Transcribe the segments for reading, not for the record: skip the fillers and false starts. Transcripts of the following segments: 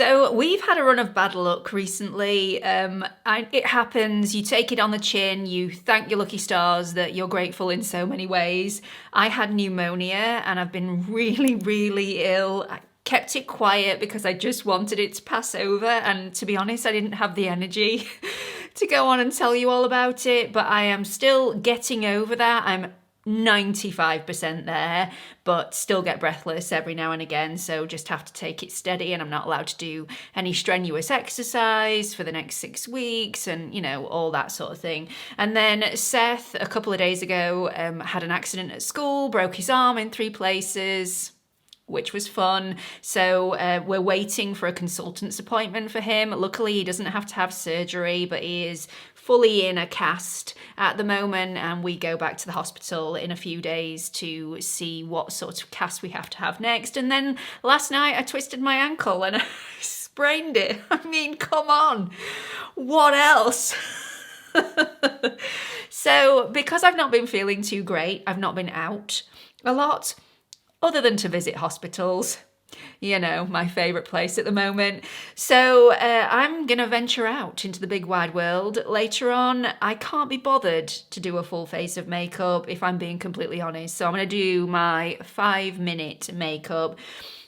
So we've had a run of bad luck recently. It happens, you take it on the chin, you thank your lucky stars that you're grateful in so many ways. I had pneumonia and I've been really, really ill. I kept it quiet because I just wanted it to pass over, and to be honest, I didn't have the energy to go on and tell you all about it, but I am still getting over that. I'm 95% there, but still get breathless every now and again, so just have to take it steady, and I'm not allowed to do any strenuous exercise for the next 6 weeks, and you know, all that sort of thing. And then Seth, a couple of days ago, had an accident at school, broke his arm in 3 places, which was fun. So we're waiting for a consultant's appointment for him. Luckily, he doesn't have to have surgery, but he is fully in a cast at the moment, and we go back to the hospital in a few days to see what sort of cast we have to have next. And then last night I twisted my ankle and I sprained it. I mean, come on, what else? So because I've not been feeling too great, I've not been out a lot, other than to visit hospitals. You know, my favourite place at the moment. So I'm going to venture out into the big wide world later on. I can't be bothered to do a full face of makeup, if I'm being completely honest. So I'm going to do my 5-minute makeup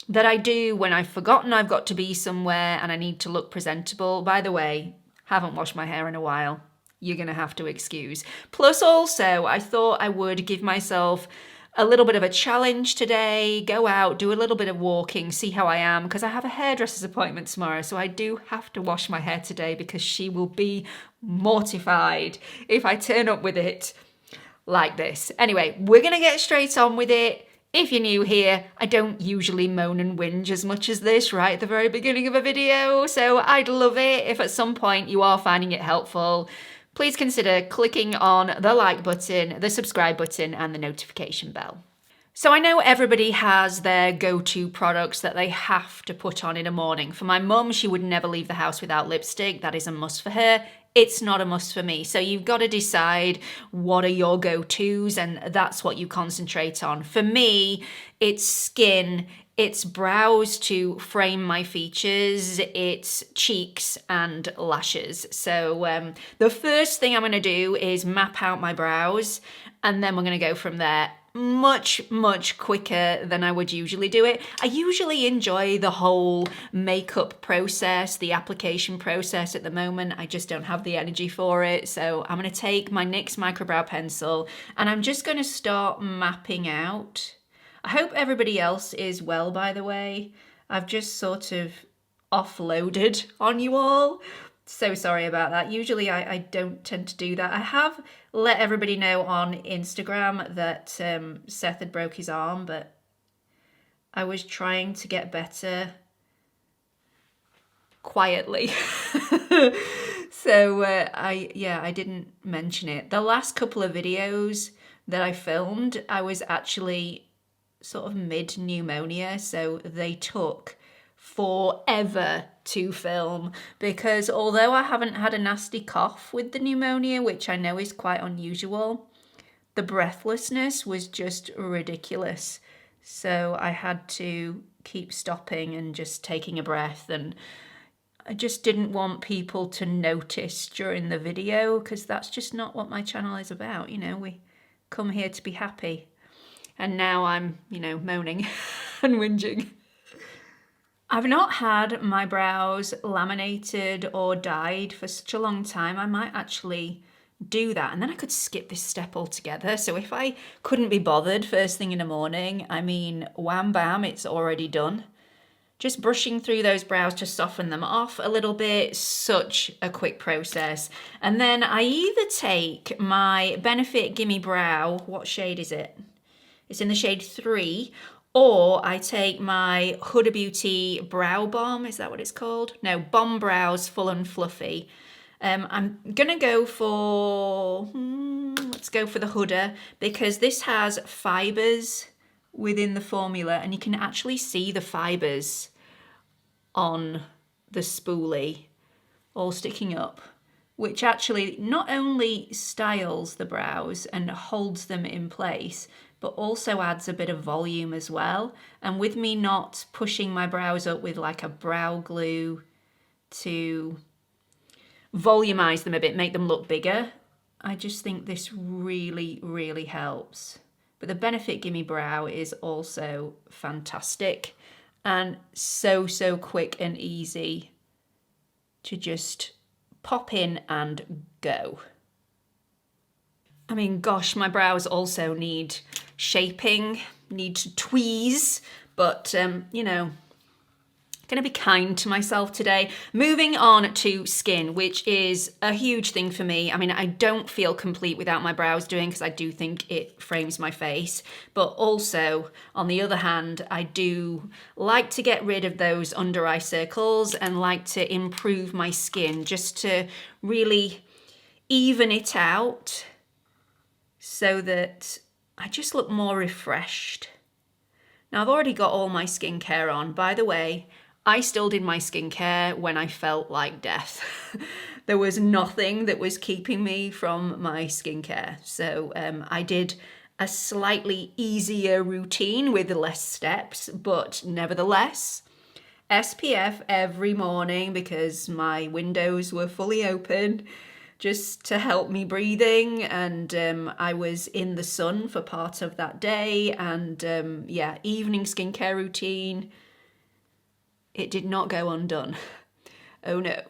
that I do when I've forgotten I've got to be somewhere and I need to look presentable. By the way, haven't washed my hair in a while. You're going to have to excuse. Plus also, I thought I would give myself a little bit of a challenge today, go out, do a little bit of walking, see how I am, because I have a hairdresser's appointment tomorrow, so I do have to wash my hair today because she will be mortified if I turn up with it like this. Anyway, we're going to get straight on with it. If you're new here, I don't usually moan and whinge as much as this right at the very beginning of a video, so I'd love it if at some point you are finding it helpful. Please consider clicking on the like button, the subscribe button, and the notification bell. So I know everybody has their go-to products that they have to put on in a morning. For my mum, she would never leave the house without lipstick. That is a must for her. It's not a must for me. So you've got to decide what are your go-tos, and that's what you concentrate on. For me, it's skin, it's brows to frame my features, it's cheeks and lashes. So the first thing I'm going to do is map out my brows, and then we're going to go from there. Much quicker than I would usually do it. I usually enjoy the whole makeup process, the application process. At the moment, I just don't have the energy for it. So I'm going to take my NYX microbrow pencil and I'm just going to start mapping out. I hope everybody else is well, by the way. I've just sort of offloaded on you all. So sorry about that. Usually I don't tend to do that. I have let everybody know on Instagram that Seth had broke his arm, but I was trying to get better quietly. So I didn't mention it. The last couple of videos that I filmed, I was actually sort of mid-pneumonia, so they took forever to film, because although I haven't had a nasty cough with the pneumonia, which I know is quite unusual, the breathlessness was just ridiculous. So I had to keep stopping and just taking a breath, and I just didn't want people to notice during the video, because that's just not what my channel is about. You know, we come here to be happy. And now I'm, you know, moaning and whinging. I've not had my brows laminated or dyed for such a long time. I might actually do that, and then I could skip this step altogether. So if I couldn't be bothered first thing in the morning, I mean, wham bam, it's already done. Just brushing through those brows to soften them off a little bit, such a quick process. And then I either take my Benefit Gimme Brow, what shade is it? It's in the shade 3, or I take my Huda Beauty Brow Balm, is that what it's called? No, Bomb Brows Full and Fluffy. I'm gonna go for, let's go for the Huda, because this has fibres within the formula, and you can actually see the fibres on the spoolie all sticking up, which actually not only styles the brows and holds them in place, but also adds a bit of volume as well. And with me not pushing my brows up with like a brow glue to volumize them a bit, make them look bigger, I just think this really, really helps. But the Benefit Gimme Brow is also fantastic and so quick and easy to just pop in and go. I mean, gosh, my brows also need shaping, need to tweeze, but you know, going to be kind to myself today. Moving on to skin, which is a huge thing for me. I mean, I don't feel complete without my brows doing, because I do think it frames my face. But also, on the other hand, I do like to get rid of those under eye circles and like to improve my skin just to really even it out so that I just look more refreshed. Now, I've already got all my skincare on. By the way, I still did my skincare when I felt like death. There was nothing that was keeping me from my skincare. So I did a slightly easier routine with less steps, but nevertheless, SPF every morning because my windows were fully open just to help me breathing, and I was in the sun for part of that day, and yeah, evening skincare routine. It did not go undone. Oh no.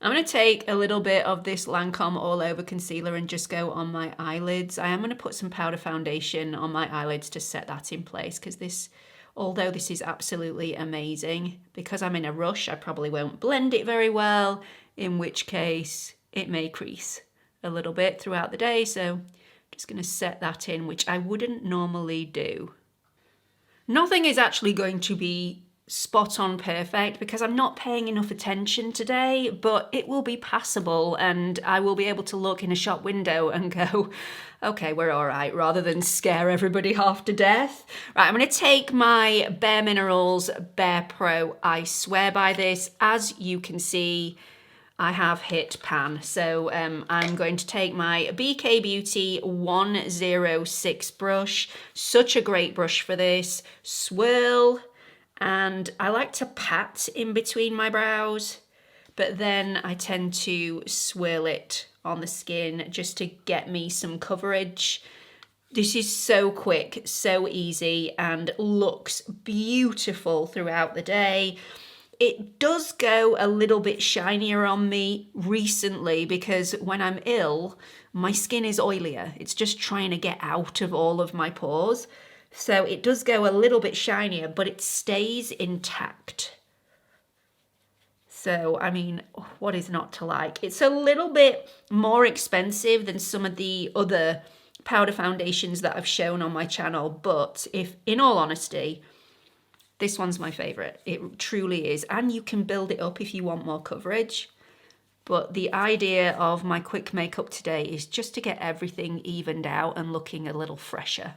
I'm going to take a little bit of this Lancome All Over Concealer and just go on my eyelids. I am going to put some powder foundation on my eyelids to set that in place, because this, although this is absolutely amazing, because I'm in a rush, I probably won't blend it very well, in which case it may crease a little bit throughout the day. So I'm just going to set that in, which I wouldn't normally do. Nothing is actually going to be spot on perfect because I'm not paying enough attention today, but it will be passable and I will be able to look in a shop window and go, okay, we're all right, rather than scare everybody half to death. Right, I'm going to take my Bare Minerals Bare Pro. I swear by this. As you can see, I have hit pan. So I'm going to take my BK Beauty 106 brush. Such a great brush for this. Swirl. And I like to pat in between my brows, but then I tend to swirl it on the skin just to get me some coverage. This is so quick, so easy, and looks beautiful throughout the day. It does go a little bit shinier on me recently because when I'm ill, my skin is oilier. It's just trying to get out of all of my pores. So it does go a little bit shinier, but it stays intact. So, I mean, what is not to like? It's a little bit more expensive than some of the other powder foundations that I've shown on my channel, but if, in all honesty, this one's my favorite. It truly is. And you can build it up if you want more coverage. But the idea of my quick makeup today is just to get everything evened out and looking a little fresher.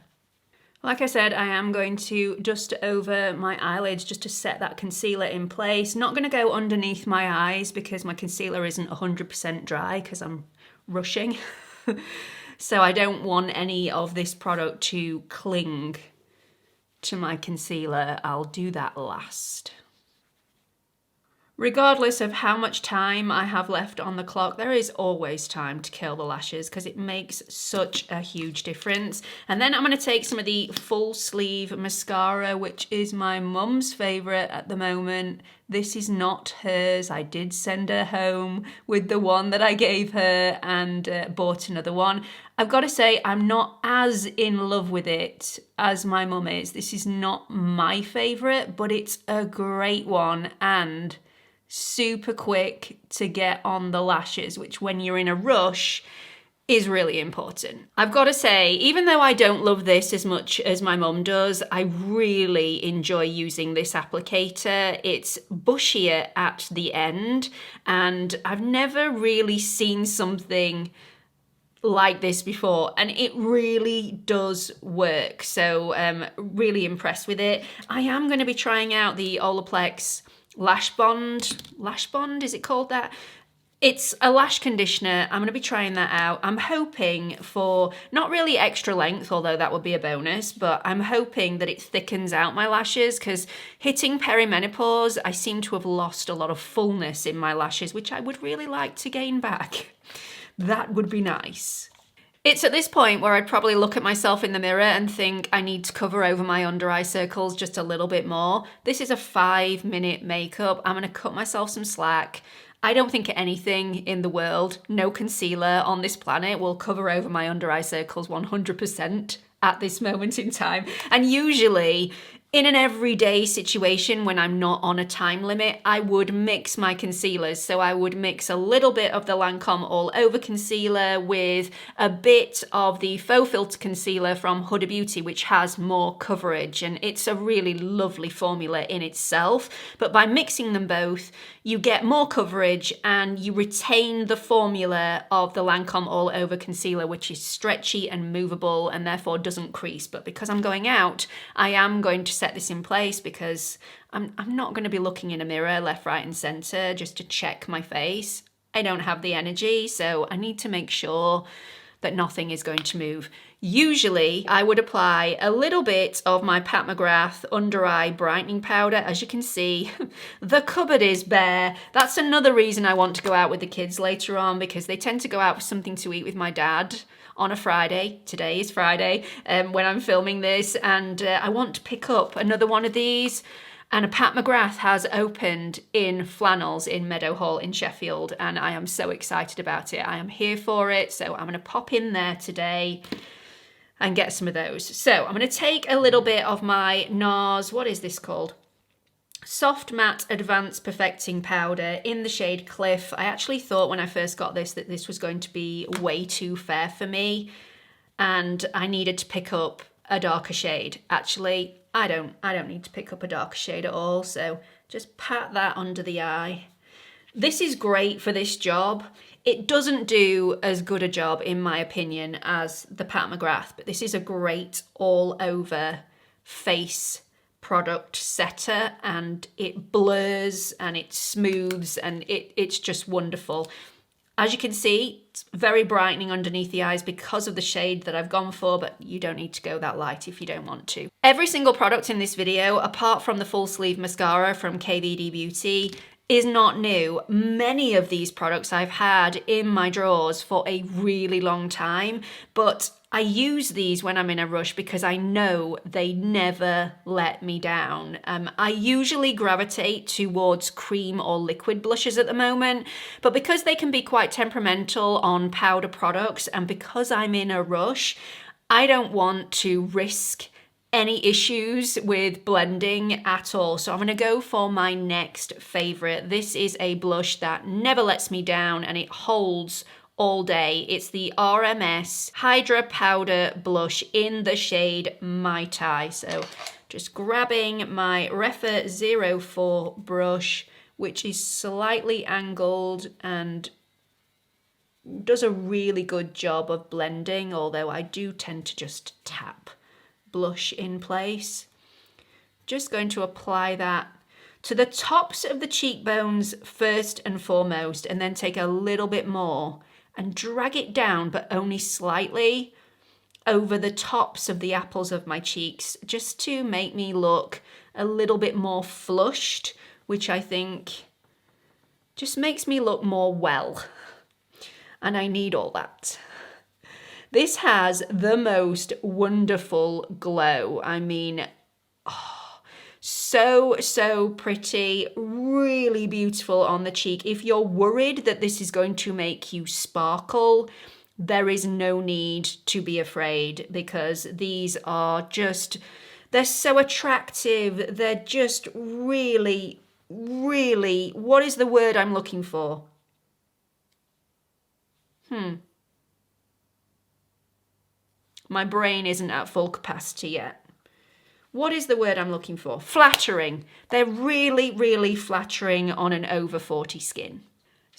Like I said, I am going to dust over my eyelids just to set that concealer in place. Not going to go underneath my eyes because my concealer isn't 100% dry because I'm rushing. So I don't want any of this product to cling to my concealer. I'll do that last. Regardless of how much time I have left on the clock, there is always time to curl the lashes because it makes such a huge difference. And then I'm going to take some of the full sleeve mascara, which is my mum's favourite at the moment. This is not hers. I did send her home with the one that I gave her and bought another one. I've got to say, I'm not as in love with it as my mum is. This is not my favourite, but it's a great one and super quick to get on the lashes, which when you're in a rush is really important. I've got to say, even though I don't love this as much as my mum does, I really enjoy using this applicator. It's bushier at the end, and I've never really seen something like this before, and it really does work. So really impressed with it. I am going to be trying out the Olaplex Lash Bond, is it called that? It's a lash conditioner. I'm going to be trying that out. I'm hoping for not really extra length, although that would be a bonus, but I'm hoping that it thickens out my lashes because hitting perimenopause, I seem to have lost a lot of fullness in my lashes, which I would really like to gain back. That would be nice. It's at this point where I'd probably look at myself in the mirror and think I need to cover over my under eye circles just a little bit more. This is a 5-minute makeup. I'm going to cut myself some slack. I don't think anything in the world, no concealer on this planet, will cover over my under eye circles 100% at this moment in time. And usually, in an everyday situation when I'm not on a time limit, I would mix my concealers. So I would mix a little bit of the Lancome All Over Concealer with a bit of the Faux Filter Concealer from Huda Beauty, which has more coverage. And it's a really lovely formula in itself. But by mixing them both, you get more coverage and you retain the formula of the Lancome All Over Concealer, which is stretchy and movable and therefore doesn't crease. But because I'm going out, I am going to set this in place because I'm not going to be looking in a mirror left, right and centre just to check my face. I don't have the energy, so I need to make sure that nothing is going to move. Usually I would apply a little bit of my Pat McGrath under eye brightening powder. As you can see, the cupboard is bare. That's another reason I want to go out with the kids later on, because they tend to go out for something to eat with my dad on a Friday. Today is Friday when I'm filming this, and I want to pick up another one of these. And a Pat McGrath has opened in Flannels in Meadowhall in Sheffield, and I am so excited about it. I am here for it, so I'm going to pop in there today and get some of those. So I'm going to take a little bit of my NARS, what is this called? Soft Matte Advanced Perfecting Powder in the shade Cliff. I actually thought when I first got this that this was going to be way too fair for me and I needed to pick up a darker shade. Actually, I don't need to pick up a darker shade at all, so just pat that under the eye. This is great for this job. It doesn't do as good a job, in my opinion, as the Pat McGrath, but this is a great all-over face product setter, and it blurs and it smooths and it's just wonderful. As you can see, it's very brightening underneath the eyes because of the shade that I've gone for, but you don't need to go that light if you don't want to. Every single product in this video, apart from the full sleeve mascara from KVD Beauty, is not new. Many of these products I've had in my drawers for a really long time, but I use these when I'm in a rush because I know they never let me down. I usually gravitate towards cream or liquid blushes at the moment, but because they can be quite temperamental on powder products and because I'm in a rush, I don't want to risk any issues with blending at all. So I'm going to go for my next favorite. This is a blush that never lets me down and it holds all day. It's the RMS Hydra Powder Blush in the shade Mai Tai. So just grabbing my Refa 04 brush, which is slightly angled and does a really good job of blending, although I do tend to just tap blush in place. Just going to apply that to the tops of the cheekbones first and foremost, and then take a little bit more and drag it down, but only slightly, over the tops of the apples of my cheeks, just to make me look a little bit more flushed, which I think just makes me look more well. And I need all that. This has the most wonderful glow. I mean, so pretty, really beautiful on the cheek. If you're worried that this is going to make you sparkle, there is no need to be afraid, because these are just, they're so attractive. They're just really, what is the word I'm looking for? My brain isn't at full capacity yet. What is the word I'm looking for? Flattering. They're really flattering on an over 40 skin.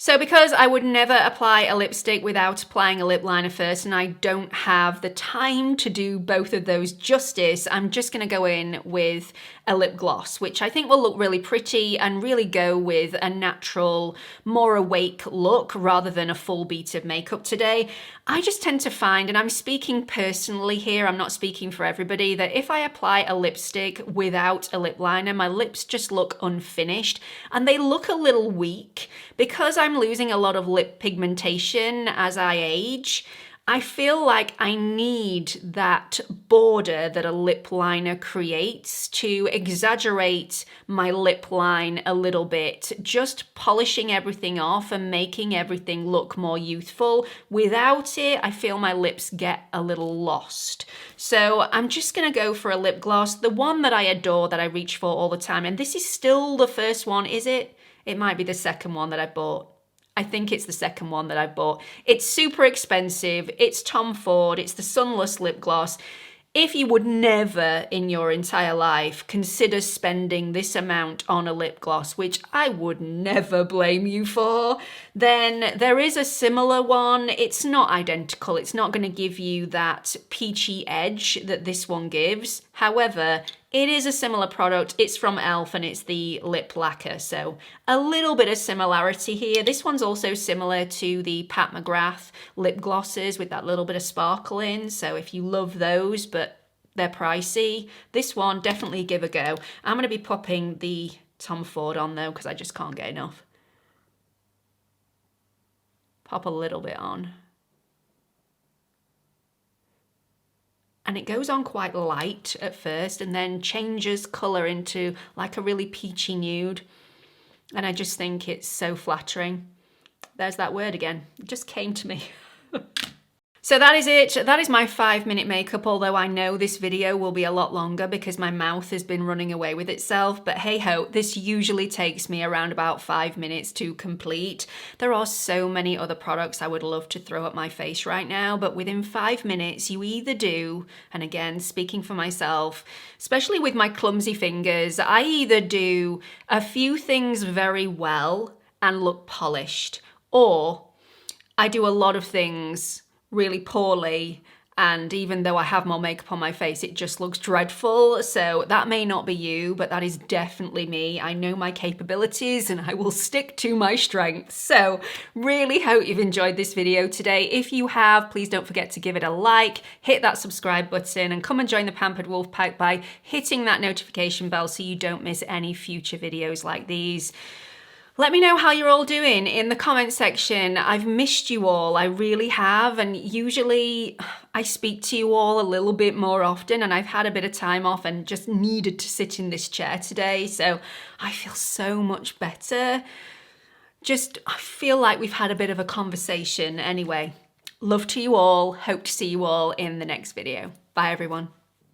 So because I would never apply a lipstick without applying a lip liner first, and I don't have the time to do both of those justice, I'm just going to go in with a lip gloss, which I think will look really pretty and really go with a natural, more awake look rather than a full beat of makeup today. I just tend to find, and I'm speaking personally here, I'm not speaking for everybody, that if I apply a lipstick without a lip liner, my lips just look unfinished and they look a little weak. Because I'm losing a lot of lip pigmentation as I age, I feel like I need that border that a lip liner creates to exaggerate my lip line a little bit, just polishing everything off and making everything look more youthful. Without it, I feel my lips get a little lost. So I'm just gonna go for a lip gloss, the one that I adore, that I reach for all the time. And this is still the first one, is it? It might be the second one that I bought. I think it's the second one that I bought. It's super expensive. It's Tom Ford. It's the Sunless lip gloss. If you would never in your entire life consider spending this amount on a lip gloss, which I would never blame you for, then there is a similar one. It's not identical. It's not going to give you that peachy edge that this one gives. However, it is a similar product. It's from e.l.f. and it's the lip lacquer, so a little bit of similarity here. This one's also similar to the Pat McGrath lip glosses with that little bit of sparkle in, so if you love those but they're pricey, this one definitely give a go. I'm going to be popping the Tom Ford on though because I just can't get enough. Pop a little bit on. And it goes on quite light at first and then changes colour into like a really peachy nude. And I just think it's so flattering. There's that word again. It just came to me. So that is it. That is my 5-minute makeup, although I know this video will be a lot longer because my mouth has been running away with itself. But hey ho, this usually takes me around about 5 minutes to complete. There are so many other products I would love to throw at my face right now, but within 5 minutes you either do, and again, speaking for myself, especially with my clumsy fingers, I either do a few things very well and look polished, or I do a lot of things really poorly, and even though I have more makeup on my face, it just looks dreadful. So that may not be you, but that is definitely me. I know my capabilities and I will stick to my strengths. So really hope you've enjoyed this video today. If you have, please don't forget to give it a like, hit that subscribe button, and come and join the Pampered Wolf Pack by hitting that notification bell so you don't miss any future videos like these. Let me know how you're all doing in the comment section. I've missed you all, I really have, and usually I speak to you all a little bit more often, and I've had a bit of time off and just needed to sit in this chair today, so I feel so much better. I feel like we've had a bit of a conversation. Anyway, love to you all, hope to see you all in the next video. Bye everyone.